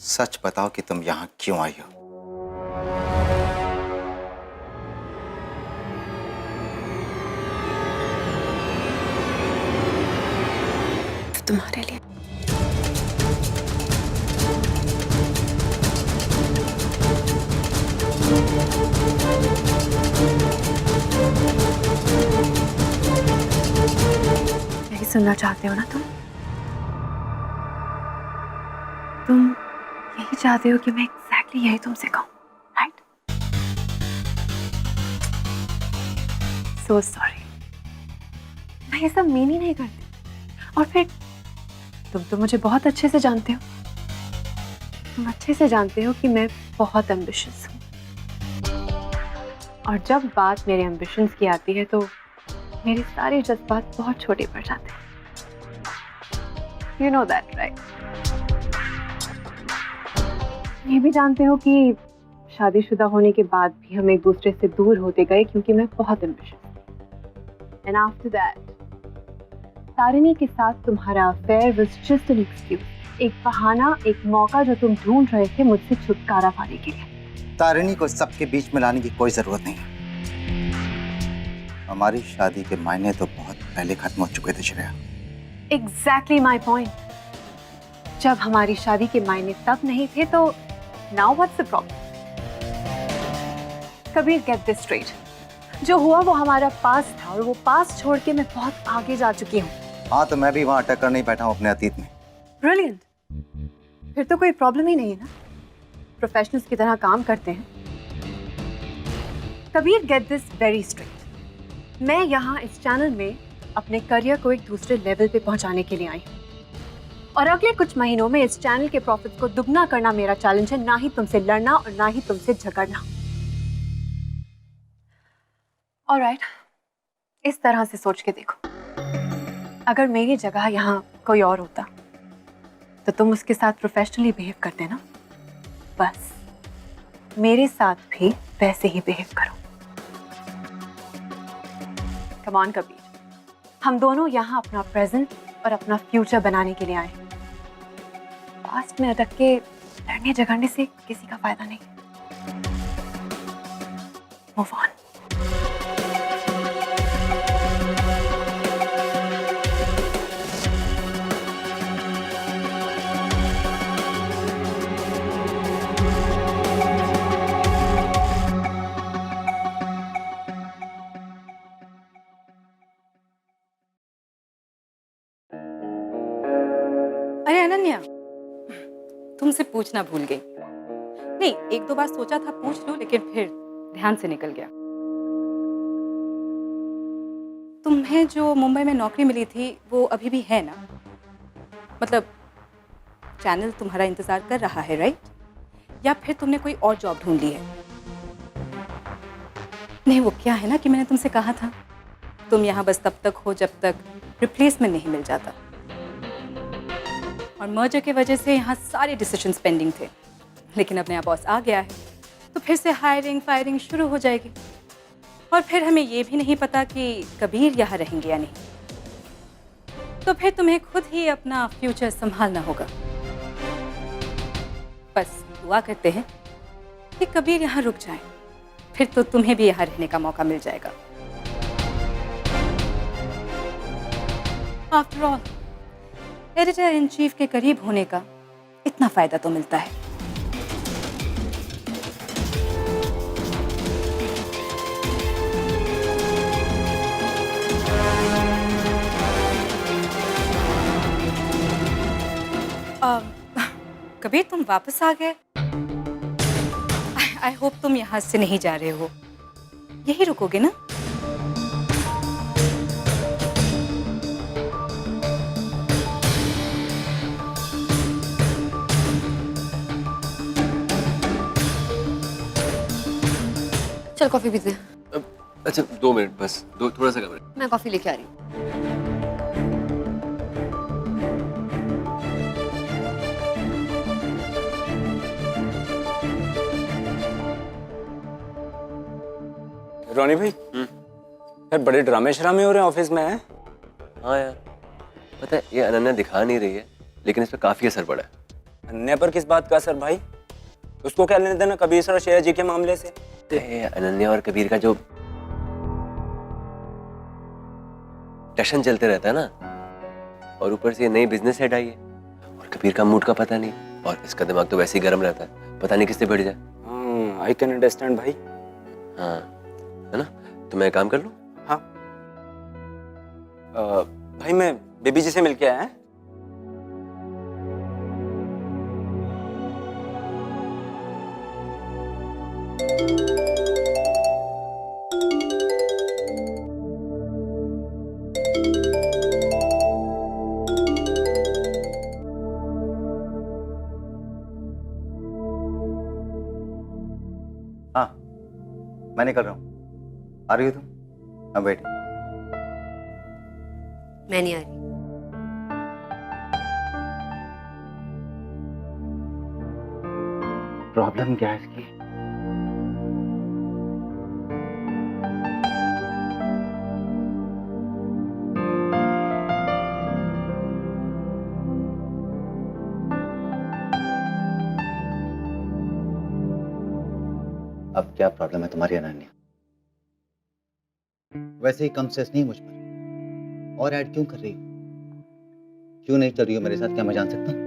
सच बताओ कि तुम यहाँ क्यों आई हो? तुम्हारे लिए। यही सुनना चाहते हो ना तुम? तुम यही चाहते हो कि मैं एग्जैक्टली यही तुमसे कहूं, राइट? सो सॉरी, मैं ये सब मीन ही नहीं करती। और फिर तुम तो मुझे बहुत अच्छे से जानते हो। तुम अच्छे से जानते हो कि मैं बहुत एम्बिशियस हूँ, और जब बात मेरे एम्बिशंस की आती है तो मेरे सारे जज्बात बहुत छोटे पड़ जाते हैं। You know that, right? ये भी जानते हो कि शादीशुदा होने के बाद भी हम एक दूसरे से दूर होते गए क्योंकि मैं बहुत ambitious. And after that Tarini के साथ तुम्हारा affair was just an excuse, एक बहाना, एक मौका जो तुम ढूंढ रहे थे मुझसे छुटकारा पाने के लिए। तारिणी को सबके बीच में लाने की कोई जरूरत नहीं है। हमारी शादी के मायने तो बहुत पहले खत्म हो चुके थे श्रेया। Exactly my point. जब हमारी शादी के मायने तब नहीं थे तो now what's the problem? Kabir, get this straight. जो हुआ वो हमारा पास था, और वो पास छोड़ के मैं बहुत आगे जा चुकी हूँ। हाँ, तो मैं भी वहां अटक कर नहीं बैठा हूँ अपने अतीत में। ब्रिलियंट। फिर तो कोई प्रॉब्लम ही नहीं है ना, प्रोफेशनल्स की तरह काम करते हैं। Kabir, get this very straight. मैं यहाँ इस चैनल में अपने करियर को एक दूसरे लेवल पे पहुंचाने के लिए आई हूँ, और अगले कुछ महीनों में इस चैनल के प्रॉफिट्स को दुगना करना मेरा चैलेंज है, ना ही तुमसे लड़ना और ना ही तुमसे झगड़ना। ऑलराइट, इस तरह से सोच के देखो, अगर मेरी जगह यहाँ कोई और होता तो तुम उसके साथ प्रोफेशनली बिहेव करते ना। बस मेरे साथ भी वैसे ही बिहेव करो। कम ऑन कबीर, हम दोनों यहाँ अपना प्रेजेंट और अपना फ्यूचर बनाने के लिए आए हैं। पास्ट में अटक के लड़ने झगड़ने से किसी का फायदा नहीं। Move on. अरे अनन्या, तुमसे पूछना भूल गई। नहीं, एक दो बार सोचा था पूछ लूं, लेकिन फिर ध्यान से निकल गया। तुम्हें जो मुंबई में नौकरी मिली थी वो अभी भी है ना? मतलब चैनल तुम्हारा इंतजार कर रहा है, राइट? या फिर तुमने कोई और जॉब ढूंढ ली है? नहीं, वो क्या है ना कि मैंने तुमसे कहा था तुम यहाँ बस तब तक हो जब तक रिप्लेसमेंट नहीं मिल जाता। और मर्जर की वजह से यहाँ सारे डिसीजंस पेंडिंग थे, लेकिन अब नया बॉस आ गया है तो फिर से हायरिंग फायरिंग शुरू हो जाएगी, और फिर हमें ये भी नहीं पता कि कबीर यहाँ रहेंगे या नहीं। तो फिर तुम्हें खुद ही अपना फ्यूचर संभालना होगा। बस दुआ करते हैं कि कबीर यहाँ रुक जाए, फिर तो तुम्हें भी यहाँ रहने का मौका मिल जाएगा। After all editor in chief के करीब होने का इतना फायदा तो मिलता है। कबीर, तुम वापस आ गए। आई होप तुम यहाँ से नहीं जा रहे हो, यही रुकोगे ना? चल कॉफी पीते हैं। अच्छा 2 मिनट बस, थोड़ा सा कमरे। मैं कॉफी लेके आ रही हूँ। रोनी भाई, यार बड़े ड्रामे शरामे हो रहे हैं ऑफिस में हैं। हाँ यार, पता है ये अनन्या दिखा नहीं रही है, लेकिन इस पर काफी असर पड़ा है। अनन्या पर किस बात का असर भाई? उसको क्या लेने देना कबीर सर और श्रेया जी के मामले से? अनन्या और कबीर का जो टशन चलते रहता है ना, और ऊपर से ये नई बिजनेस हेड आई है और कबीर का मूड का पता नहीं, और इसका दिमाग तो वैसे ही गर्म रहता है, पता नहीं किससे बढ़ जाए। हाँ, आई कैन अंडरस्टैंड भाई। हाँ, है ना? तो मैं काम कर लूँ? हाँ। भाई मैं बेबी जी से मिलके आया है। हाँ, मैं निकल रहा हूँ। आ रही हो तुम? हाँ, बैठी। मैं नहीं आ रही। प्रॉब्लम क्या है इसकी? अब क्या प्रॉब्लम है तुम्हारी अनन्या? वैसे ही कम सेस नहीं मुझ पर, और ऐड क्यों कर रही हो? क्यों नहीं चल रही हो मेरे साथ, क्या मैं जान सकता हूँ?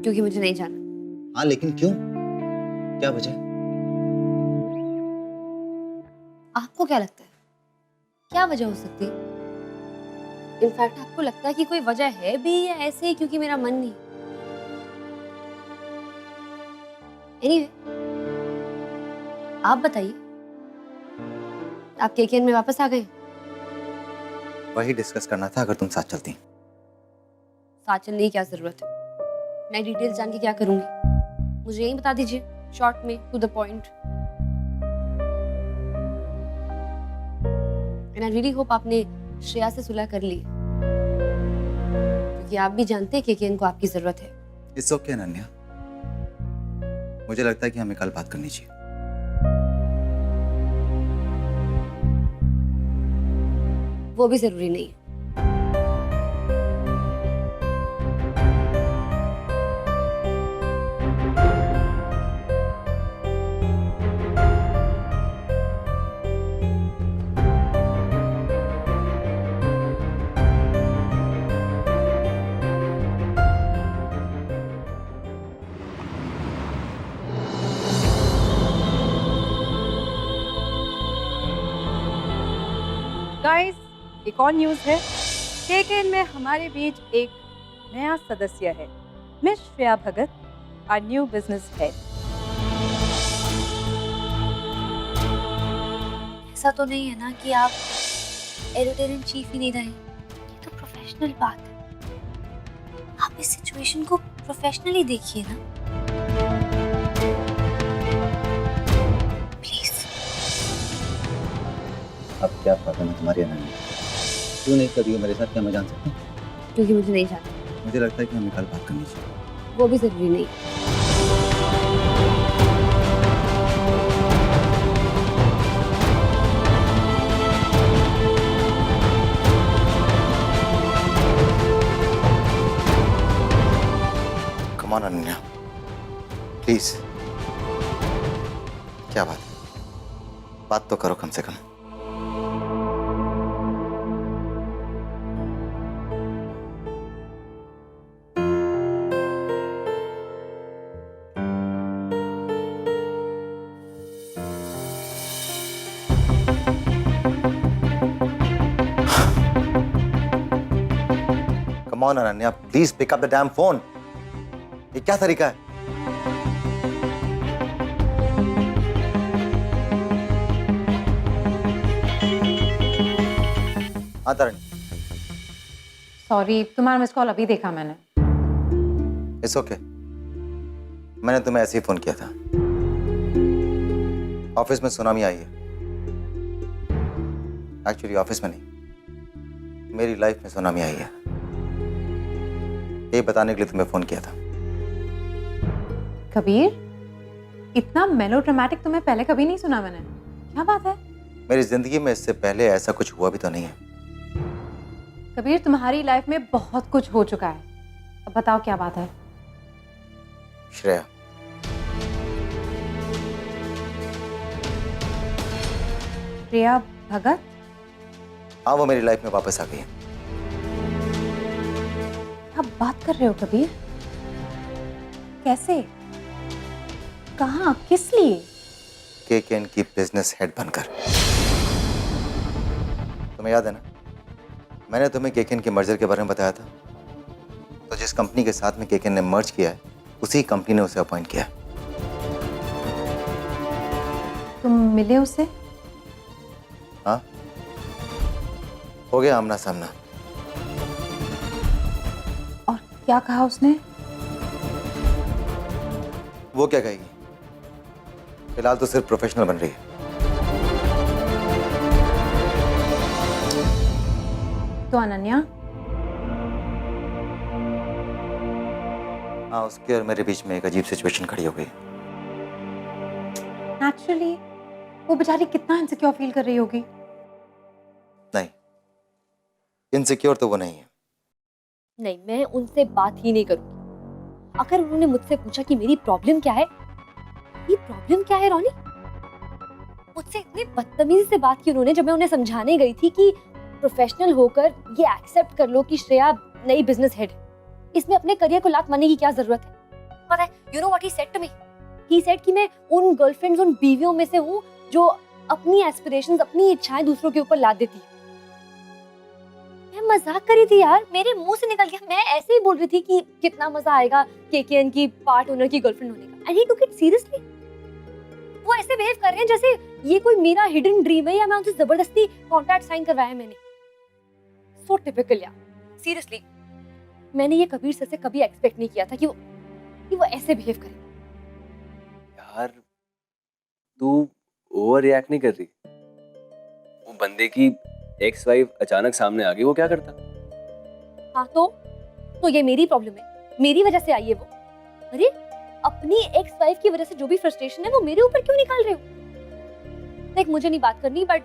क्योंकि मुझे नहीं जाना। हाँ, लेकिन क्यों? क्या वजह? आपको क्या लगता है क्या वजह हो सकती है? इनफैक्ट आपको लगता है कि कोई वजह है भी, या ऐसे ही क्योंकि मेरा मन नहीं? एनीवे, आप बताइए, आप केकेएन में वापस आ गए? वही डिस्कस करना था, अगर तुम साथ चलती। साथ चलने की क्या जरूरत है? मैं डिटेल्स जान के क्या करूंगी? मुझे यही बता दीजिए, शॉर्ट में, to the point. And I really hope आपने श्रेया से सुलह कर ली, क्योंकि आप भी जानते हैं केकेएन को आपकी जरूरत है। इट्स ओके अनन्या, मुझे लगता है कि हमें कल बात करनी चाहिए। वो भी जरूरी नहीं है। गाइस, एक और न्यूज़ है। केकेएन में हमारे बीच एक नया सदस्य है, miss Shreya Bhagat, our new business head. ऐसा तो नहीं है ना कि आप एडिटर इन चीफ ही नहीं रहे? ये तो प्रोफेशनल बात है। आप इस सिचुएशन को प्रोफेशनली देखिए ना, प्लीज। अब क्या प्रॉब्लम है तुम्हारी अनन्या? क्यों नहीं कर रही हो मेरे साथ, क्या मैं जान सकता हूँ? क्योंकि मुझे नहीं जाना। मुझे लगता है कि हमें कल बात करनी चाहिए। वो भी जरूरी नहीं। Come on Ananya, please. क्या बात है? बात तो करो कम से कम। Come on, Ananya, please pick up the damn phone. ये क्या तरीका है? हाँ तारिणी। सॉरी, तुम्हारा मिस कॉल अभी देखा मैंने। इट्स ओके, मैंने तुम्हें ऐसे ही फोन किया था। ऑफिस में सुनामी आई है। एक्चुअली ऑफिस में नहीं, मेरी लाइफ में सुनामी आई है। ये बताने के लिए तुम्हें फोन किया था। कबीर, इतना मेलोड्रामेटिक तुम्हें पहले कभी नहीं सुना मैंने। क्या बात है? मेरी जिंदगी में इससे पहले ऐसा कुछ हुआ भी तो नहीं है। कबीर, तुम्हारी लाइफ में बहुत कुछ हो चुका है अब बताओ क्या बात है। श्रेया, प्रिया भगत? हाँ वो मेरी लाइफ में वापस आ गई है। आप बात कर रहे हो कबीर? कैसे? कहाँ? किस लिए? केकेएन की बिजनेस हेड बनकर। तुम्हें याद है ना, मैंने तुम्हें केकेएन के मर्जर के बारे में बताया था। तो जिस कंपनी के साथ में केकेएन ने मर्ज किया है, उसी कंपनी ने उसे अपॉइंट किया है। तुम मिले उससे? हाँ, हो गया आमना सामना। और क्या कहा उसने? वो क्या कहेगी, फिलहाल तो सिर्फ प्रोफेशनल बन रही है। तो अनन्या? हाँ, उसके और मेरे बीच में एक अजीब सिचुएशन खड़ी हो गई। नेचुरली वो बेचारी कितना इनसिक्योर फील कर रही होगी। नहीं, इनसिक्योर तो वो नहीं है। नहीं, मैं उनसे बात ही नहीं करूंगी। अगर उन्होंने मुझसे पूछा कि मेरी प्रॉब्लम क्या है, ये प्रॉब्लम क्या है रोनी, मुझसे इतनी बदतमीजी से बात की उन्होंने, जब मैं उन्हें समझाने गई थी कि प्रोफेशनल होकर ये एक्सेप्ट कर लो कि श्रेया नई बिजनेस हेड है, इसमें अपने करियर को लात मारने की क्या जरूरत है। पता है, you know what he said to me? He said कि मैं उन गर्लफ्रेंड्स, उन बीवियों में से हूँ जो अपनी एस्पिरेशंस, अपनी इच्छाएं दूसरों के ऊपर लाद देती है। मैं मजाक कर रही थी यार, मेरे मुंह से निकल गया। मैं ऐसे ही बोल रही थी कि कितना मजा आएगा केकेएन की पार्ट ओनर की गर्लफ्रेंड होने का, and he took it seriously. वो ऐसे बिहेव कर रहे हैं जैसे ये कोई मेरा हिडन ड्रीम है या मैं उनसे जबरदस्ती कॉन्ट्रैक्ट साइन करवाया मैंने। सो टिपिकल यार, सीरियसली मैंने ये कबीर सर से कभी एक्सपेक्ट नहीं किया था कि वो ऐसे बिहेव करे। यार तू ओवर रिएक्ट नहीं कर रही। वो बंदे की एक्स वाइफ अचानक सामने आ गई, वो क्या करता? हाँ तो ये मेरी प्रॉब्लम है, मेरी वजह से आई है वो। अरे अपनी एक्स वाइफ की वजह से जो भी फ्रस्ट्रेशन है वो मेरे ऊपर क्यों निकाल रहे हो? देख, मुझे नहीं बात करनी, बट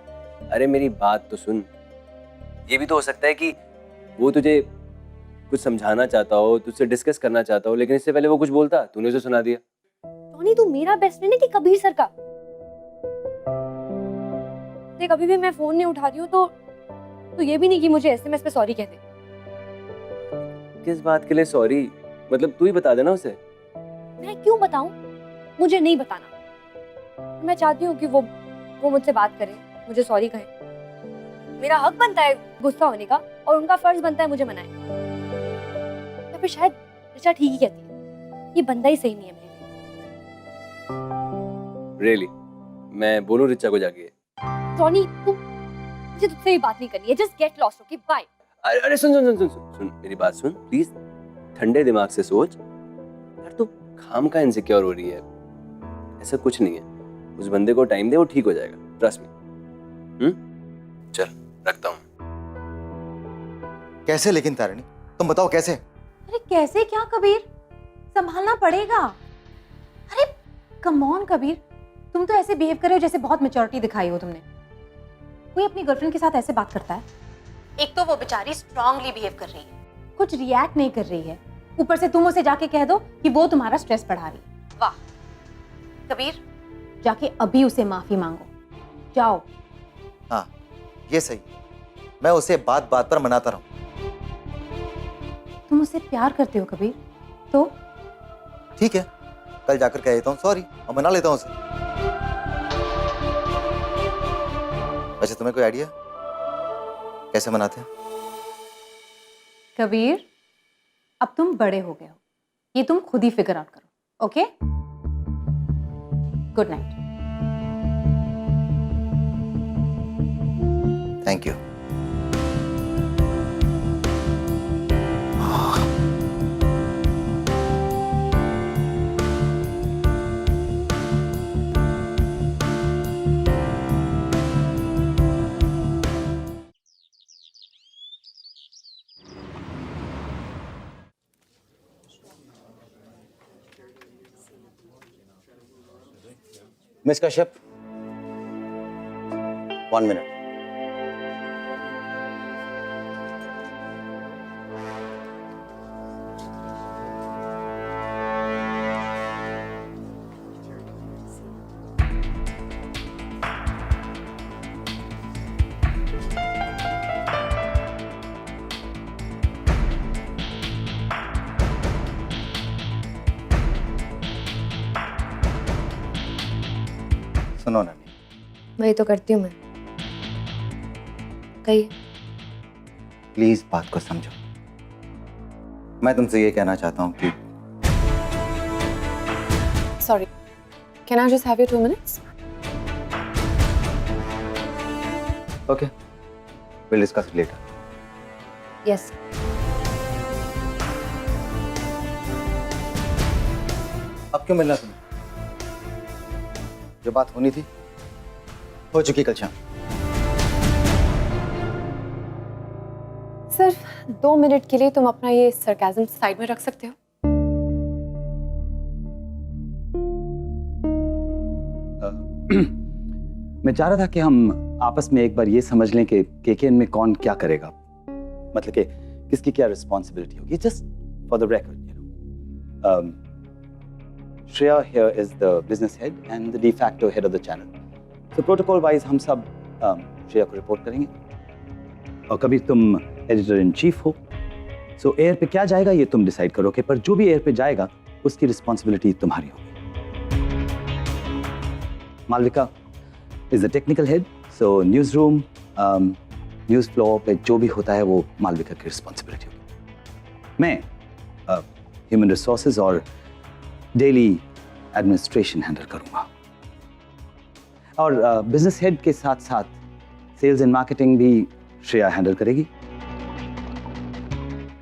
अरे मेरी बात तो सुन। ये भी तो हो सकता है कि वो तुझे कुछ समझाना चाहता हो, तुझसे डिस्कस करना चाहता हो, लेकिन इससे पहले वो कुछ बोलता, तूने उसे सुना दिया। टोनी तू मेरा बेस्ट फ्रेंड है कि कबीर सर का? देख, अभी भी मैं फोन नहीं उठा रही हूँ तो ये भी नहीं कि मुझे एसएमएस पे सॉरी कह दे। किस बात के लिए सॉरी? मतलब तू ही बता देना उसे। मैं क्यों बताऊं? मुझे नहीं बताना। मैं चाहती हूँ कि वो मुझसे बात करे, मुझे सॉरी कहे। मेरा हक बनता है गुस्सा होने का, और उनका फर्ज बनता है मुझे मनाए। या फिर शायद ऋचा ठीक ही कहती है, ये बंदा ही सही नहीं है मेरे लिए। रियली? मैं बोलूं रिचा को जाके? टोनी मुझे तुझसे भी बात नहीं करनी है, just get lost, okay bye. अरे सुन सुन सुन सुन सुन सुन मेरी बात सुन प्लीज। ठंडे दिमाग से सोच यार, तू खाम का इनसिक्योर हो रही है। ऐसा कुछ नहीं है, उस बंदे को टाइम दे, वो ठीक हो जाएगा, ट्रस्ट मी। चल रखता हूँ। कैसे लेकिन तारिणी, तुम बताओ कैसे? अरे कैसे क्या कबीर, संभालना पड़ेगा। अरे कम ऑन कबीर, तुम तो ऐसे बिहेव कर रहे हो जैसे बहुत मैच्योरिटी दिखाई हो तुमने। कोई अपनी गर्लफ्रेंड के साथ ऐसे बात करता है? एक तो वो बेचारी स्ट्रांगली बिहेव कर रही है, कुछ रिएक्ट नहीं कर रही है, ऊपर से तुम उसे जाके कह दो कि वो तुम्हारा स्ट्रेस बढ़ा रही है। वाह कबीर, जाके अभी उसे माफी मांगो, जाओ। हाँ ये सही, मैं उसे बात बात पर मनाता रहूं। तुम उससे प्यार करते हो कबीर, तो ठीक है, कल जाकर कह देता हूँ सॉरी और मना लेता हूँ उसे। वैसे तुम्हें कोई आइडिया कैसे मनाते हैं? कबीर अब तुम बड़े हो गए हो, ये तुम खुद ही फिगर आउट करो, okay? Good night. Thank you. Miss Kashyap, 1 minute. सुनो नन्ही, वही तो करती हूँ मैं। कहिए। प्लीज बात को समझो। मैं तुमसे ये कहना चाहता हूँ कि Sorry, can I just have your 2 minutes? Okay, we'll discuss it later. Yes. अब क्यों मिलना तुम्हें? जो बात होनी थी हो चुकी कल शाम। सिर्फ 2 मिनट के लिए तुम अपना ये सरकाज़म साइड में रख सकते हो? मैं चाह रहा था कि हम आपस में एक बार ये समझ लें कि केकेएन में कौन क्या करेगा, मतलब कि किसकी क्या रिस्पॉन्सिबिलिटी होगी, just for the record, you know. Shreya here is the business head and the de facto head of the channel, तो प्रोटोकॉल वाइज हम सब श्रेया को रिपोर्ट करेंगे, और कभी तुम एडिटर इन चीफ हो, सो एयर पे क्या जाएगा ये तुम डिसाइड करोगे, पर जो भी एयर पे जाएगा उसकी रिस्पॉन्सिबिलिटी तुम्हारी होगी। Malvika is the technical head, so newsroom, news floor पे जो भी होता है वो मालविका की रिस्पॉन्सिबिलिटी होगी। मैं ह्यूमन रिसोर्सेज और डेली एडमिनिस्ट्रेशन हैंडल करूंगा, और बिजनेस हेड के साथ साथ सेल्स एंड मार्केटिंग भी श्रेया हैंडल करेगी।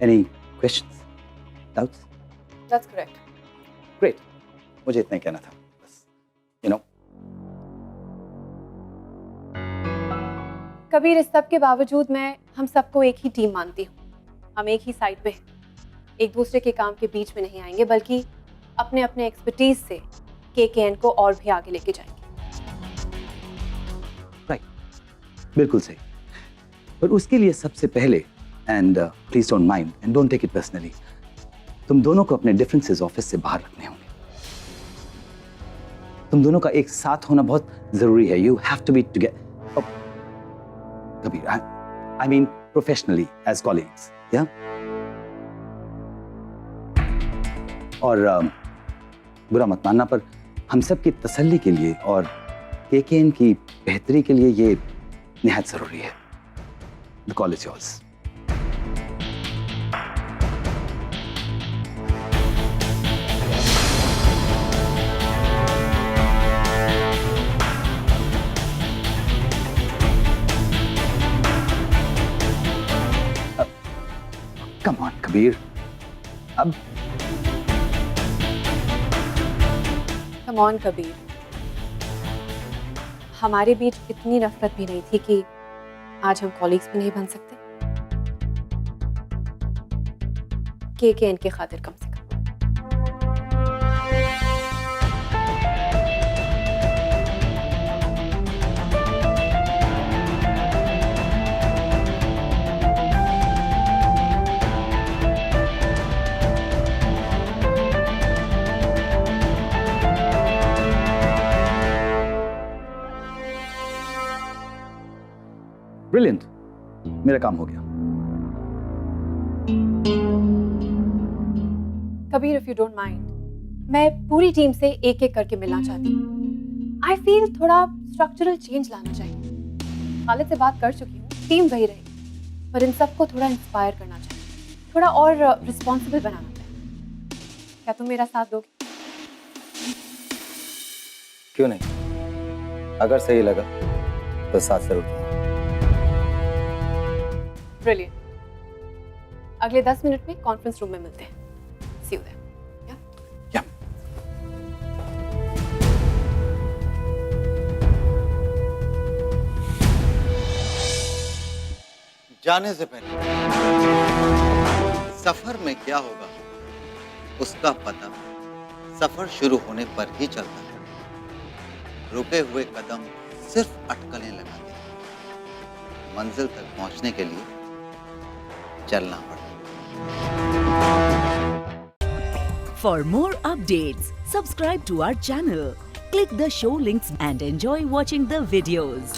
Any questions, doubts? That's correct. Great, मुझे इतना ही कहना था बस, यू नो। कबीर, इस सब के बावजूद मैं हम सबको एक ही टीम मानती हूँ। हम एक ही साइड पे हैं, एक दूसरे के काम के बीच में नहीं आएंगे, बल्कि अपने अपने एक्सपर्टीज से केकेएन को और भी आगे लेके जाएंगे। राइट, बिल्कुल सही। पर उसके लिए सबसे पहले, and please don't mind and don't take it personally, तुम दोनों को अपने डिफरेंसेस ऑफिस से बाहर रखने होंगे। तुम दोनों का एक साथ होना बहुत जरूरी है। You have to be together. Kabir, I mean professionally as colleagues, yeah? और बुरा मत मानना, पर हम सब की तसल्ली के लिए और केकेएन की बेहतरी के लिए ये निहायत जरूरी है। The call is yours. Come on, Kabir. अब Come on, कबीर। हमारे बीच इतनी नफरत भी नहीं थी कि आज हम कॉलीग्स भी नहीं बन सकते। केकेएन के खातिर कम से कम। ब्रिलियंट, मेरा काम हो गया। Kabir, if you don't mind, मैं पूरी टीम से एक एक करके मिलना चाहती हूँ। आई फील थोड़ा स्ट्रक्चरल चेंज लाना चाहिए। खालिद से बात कर चुकी हूँ, टीम वही रहेगी, पर इन सबको थोड़ा इंस्पायर करना चाहिए, थोड़ा और रिस्पॉन्सिबल बनाना चाहिए। क्या तुम मेरा साथ दोगे? क्यों नहीं, अगर सही लगा तो साथ जरूर दूंगा। ब्रिलियंट। अगले 10 मिनट में कॉन्फ्रेंस रूम में मिलते हैं। सी यू देयर। Yeah. जाने से पहले सफर में क्या होगा उसका पता सफर शुरू होने पर ही चलता है। रुके हुए कदम सिर्फ अटकलें लगाते हैं। मंजिल तक पहुंचने के लिए चलना पड़ता है। For more updates, subscribe to our channel, click the show links and enjoy watching the videos.